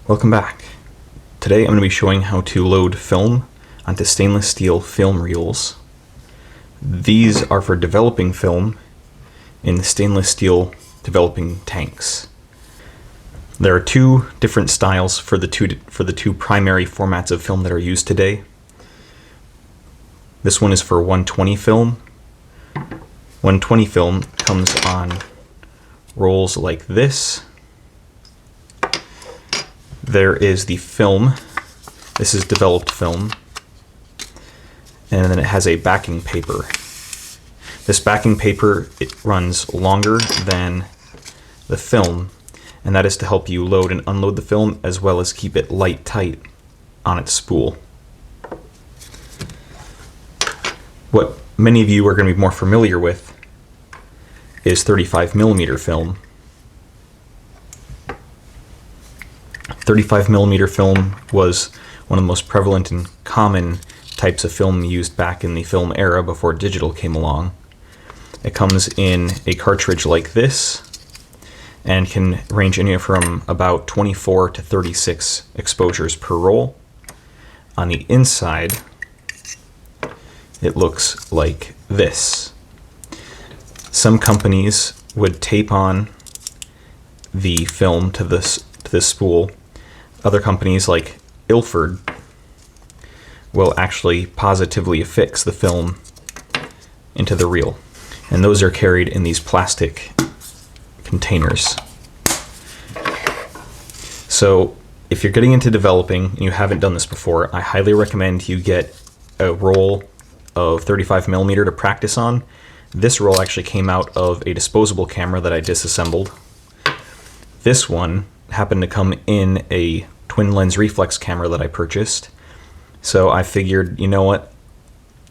Welcome back. Today I'm going to be showing how to load film onto stainless steel film reels. These are for developing film in stainless steel developing tanks. There are two different styles for the two primary formats of film that are used today. This one is for 120 film. 120 film comes on rolls like this. There is the film. This is developed film. And then it has a backing paper. This backing paper, it runs longer than the film, and that is to help you load and unload the film as well as keep it light tight on its spool. What many of you are going to be more familiar with is 35mm film. 35mm film was one of the most prevalent and common types of film used back in the film era before digital came along. It comes in a cartridge like this and can range anywhere from about 24 to 36 exposures per roll. On the inside, it looks like this. Some companies would tape on the film to this spool. Other companies like Ilford will actually positively affix the film into the reel. And those are carried in these plastic containers. So if you're getting into developing and you haven't done this before, I highly recommend you get a roll of 35mm to practice on. This roll actually came out of a disposable camera that I disassembled. This one happened to come in a twin lens reflex camera that I purchased. So I figured, you know what?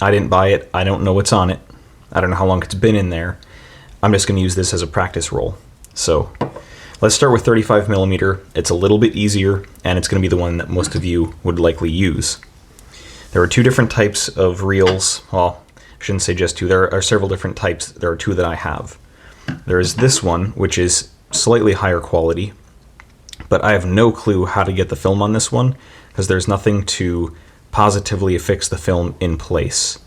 I didn't buy it. I don't know what's on it. I don't know how long it's been in there. I'm just going to use this as a practice roll. So let's start with 35mm. It's a little bit easier, and it's going to be the one that most of you would likely use. There are two different types of reels. Well, I shouldn't say just two. There are several different types. There are two that I have. There is this one, which is slightly higher quality, but I have no clue how to get the film on this one because there's nothing to positively affix the film in place.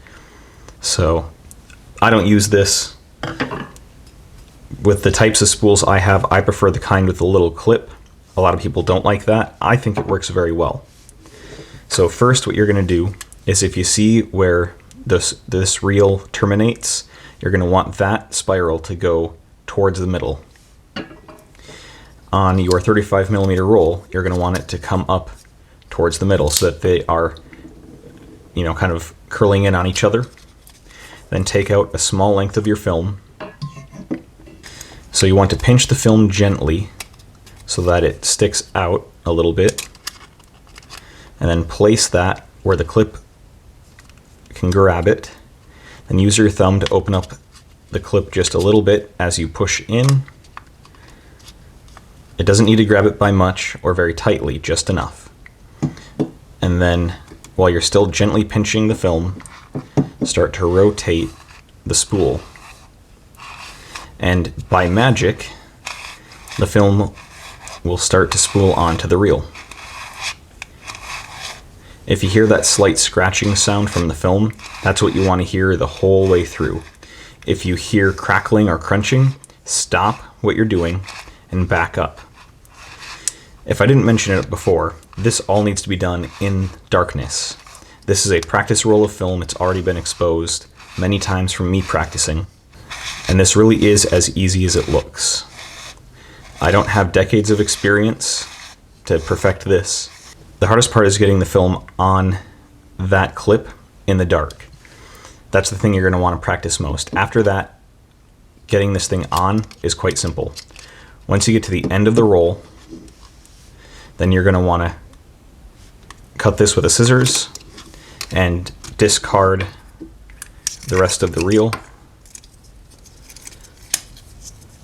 So I don't use this. With the types of spools I have, I prefer the kind with the little clip. A lot of people don't like that. I think it works very well. So first what you're going to do is, if you see where this reel terminates, you're going to want that spiral to go towards the middle. On your 35mm roll, you're going to want it to come up towards the middle so that they are, kind of curling in on each other. Then take out a small length of your film. So you want to pinch the film gently so that it sticks out a little bit. And then place that where the clip can grab it. Then use your thumb to open up the clip just a little bit as you push in. It doesn't need to grab it by much or very tightly, just enough. And then, while you're still gently pinching the film, start to rotate the spool. And by magic, the film will start to spool onto the reel. If you hear that slight scratching sound from the film, that's what you want to hear the whole way through. If you hear crackling or crunching, stop what you're doing and back up. If I didn't mention it before, this all needs to be done in darkness. This is a practice roll of film. It's already been exposed many times from me practicing, and this really is as easy as it looks. I don't have decades of experience to perfect this. The hardest part is getting the film on that clip in the dark. That's the thing you're going to want to practice most. After that, getting this thing on is quite simple. Once you get to the end of the roll, then you're going to want to cut this with a scissors and discard the rest of the reel.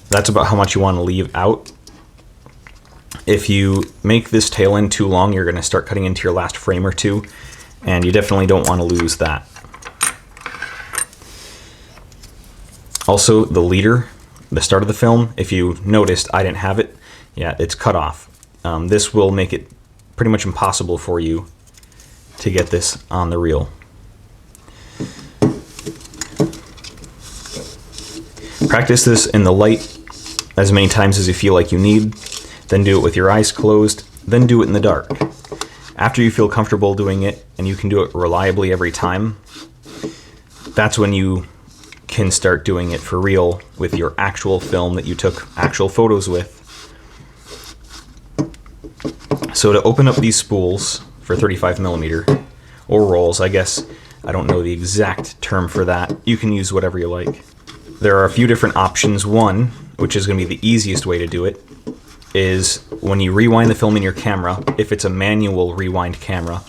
That's about how much you want to leave out. If you make this tail end too long, you're going to start cutting into your last frame or two, and you definitely don't want to lose that. Also, the leader, the start of the film, if you noticed, I didn't have it. Yeah, it's cut off. This will make it pretty much impossible for you to get this on the reel. Practice this in the light as many times as you feel like you need, then do it with your eyes closed, then do it in the dark. After you feel comfortable doing it and you can do it reliably every time, that's when you can start doing it for real with your actual film that you took actual photos with. So to open up these spools for 35mm, or rolls, I guess, I don't know the exact term for that. You can use whatever you like. There are a few different options. One, which is going to be the easiest way to do it, is when you rewind the film in your camera, if it's a manual rewind camera,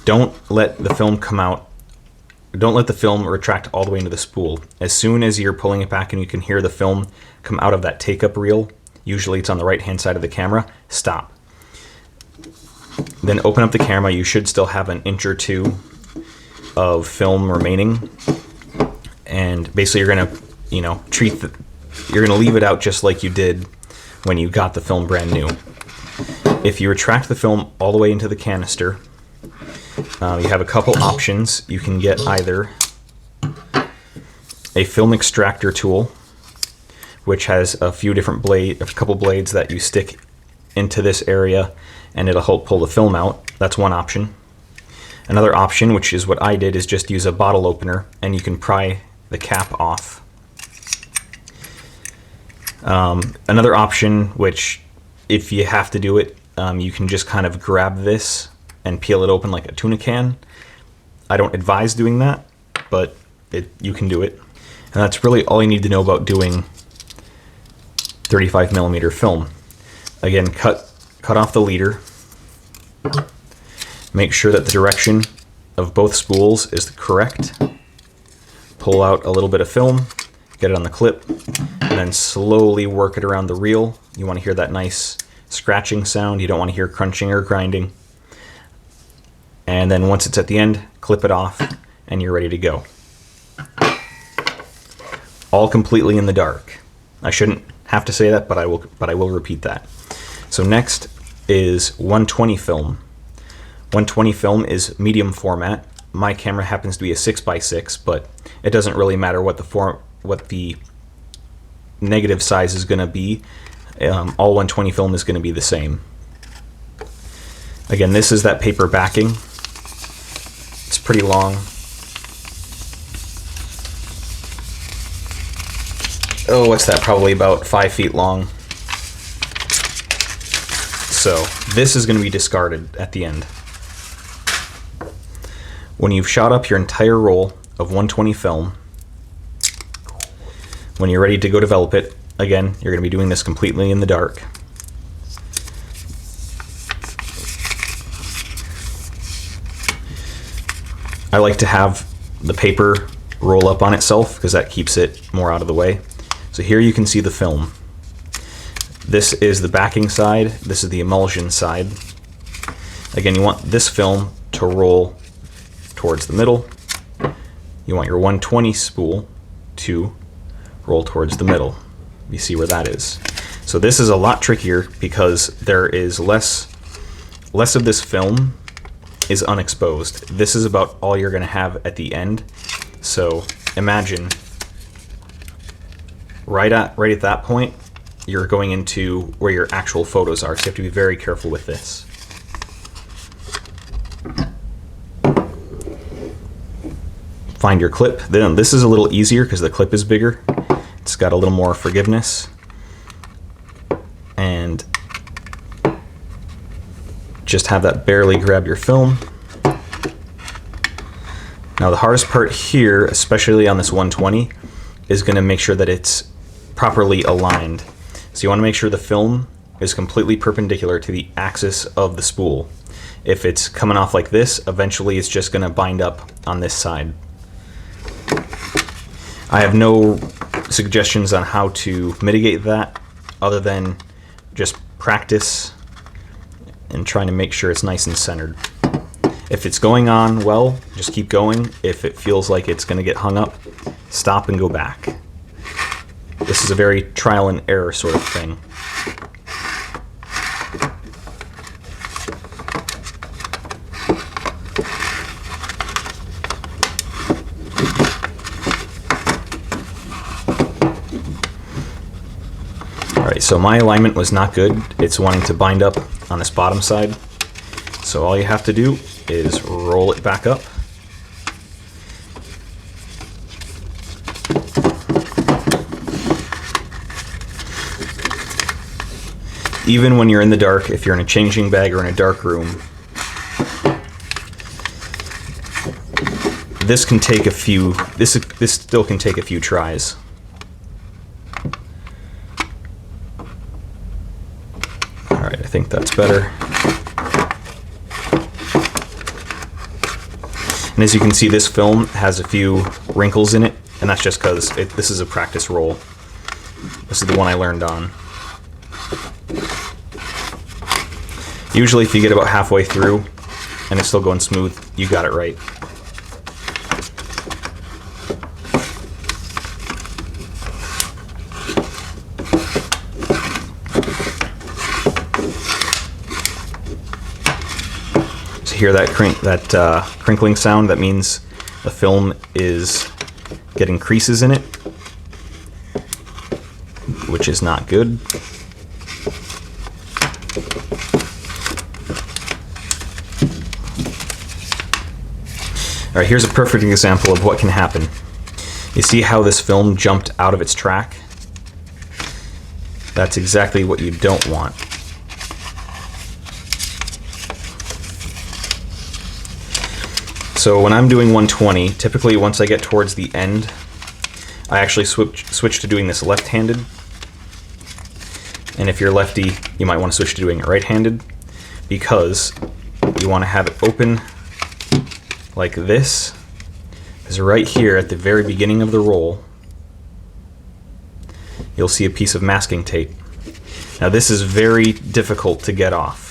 don't let the film come out, don't let the film retract all the way into the spool. As soon as you're pulling it back and you can hear the film come out of that take-up reel, usually it's on the right-hand side of the camera, stop. Then open up the camera. You should still have an inch or two of film remaining. And basically you're gonna, you're gonna leave it out just like you did when you got the film brand new. If you retract the film all the way into the canister, you have a couple options. You can get either a film extractor tool, which has a couple blades that you stick into this area, and it'll help pull the film out. That's one option. Another option, which is what I did, is just use a bottle opener, and you can pry the cap off. Another option, which if you have to do it, you can just kind of grab this and peel it open like a tuna can. I don't advise doing that, but you can do it. And that's really all you need to know about doing 35mm film. Again, cut off the leader. Make sure that the direction of both spools is correct. Pull out a little bit of film, get it on the clip, and then slowly work it around the reel. You want to hear that nice scratching sound. You don't want to hear crunching or grinding. And then once it's at the end, clip it off, and you're ready to go. All completely in the dark. I shouldn't have to say that, but I will repeat that. So next is 120 film. 120 film is medium format. My camera happens to be a 6x6, but it doesn't really matter what the negative size is going to be. All 120 film is going to be the same. Again, this is that paper backing. It's pretty long. Oh, what's that? Probably about 5 feet long. So this is going to be discarded at the end. When you've shot up your entire roll of 120 film, when you're ready to go develop it, again, you're going to be doing this completely in the dark. I like to have the paper roll up on itself because that keeps it more out of the way. So here you can see the film. This is the backing side, this is the emulsion side. Again, you want this film to roll towards the middle. You want your 120 spool to roll towards the middle. You see where that is. So this is a lot trickier because there is less of this film is unexposed. This is about all you're going to have at the end. So imagine right at that point, you're going into where your actual photos are. So you have to be very careful with this. Find your clip. Then this is a little easier because the clip is bigger. It's got a little more forgiveness. And just have that barely grab your film. Now the hardest part here, especially on this 120, is going to make sure that it's properly aligned. So you want to make sure the film is completely perpendicular to the axis of the spool. If it's coming off like this, eventually it's just going to bind up on this side. I have no suggestions on how to mitigate that other than just practice and trying to make sure it's nice and centered. If it's going on well, just keep going. If it feels like it's going to get hung up, stop and go back. This is a very trial and error sort of thing. So my alignment was not good. It's wanting to bind up on this bottom side. So all you have to do is roll it back up. Even when you're in the dark, if you're in a changing bag or in a dark room, this can take a few, this still can take a few tries. All right, I think that's better. And as you can see, this film has a few wrinkles in it, and that's just because this is a practice roll. This is the one I learned on. Usually if you get about halfway through and it's still going smooth, you got it right. So hear that crinkling sound? That means the film is getting creases in it, which is not good. All right, here's a perfect example of what can happen. You see how this film jumped out of its track? That's exactly what you don't want. So when I'm doing 120, typically once I get towards the end, I actually switch to doing this left-handed. And if you're lefty, you might want to switch to doing it right-handed, because you want to have it open like this, because right here at the very beginning of the roll, you'll see a piece of masking tape. Now this is very difficult to get off.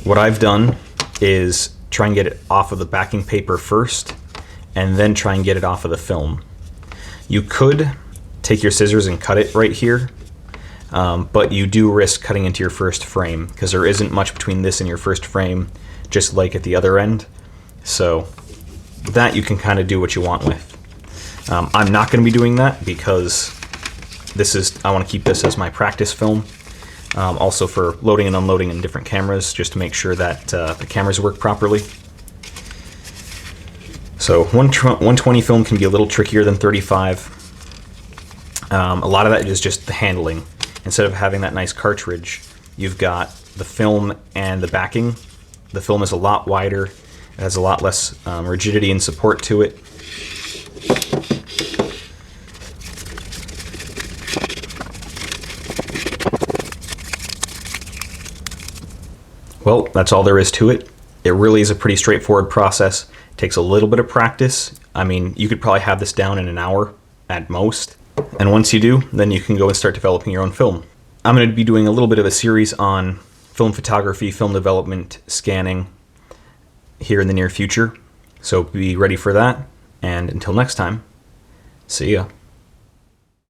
What I've done is try and get it off of the backing paper first, and then try and get it off of the film. You could take your scissors and cut it right here, but you do risk cutting into your first frame, because there isn't much between this and your first frame, just like at the other end. So that you can kind of do what you want with. I'm not going to be doing that because I want to keep this as my practice film. Also for loading and unloading in different cameras, just to make sure that the cameras work properly. So 120 film can be a little trickier than 35. A lot of that is just the handling. Instead of having that nice cartridge, you've got the film and the backing. The film is a lot wider. It has a lot less rigidity and support to it. Well, that's all there is to it. It really is a pretty straightforward process. It takes a little bit of practice. I mean, you could probably have this down in an hour at most. And once you do, then you can go and start developing your own film. I'm going to be doing a little bit of a series on film photography, film development, scanning here in the near future. So be ready for that. And until next time, see ya.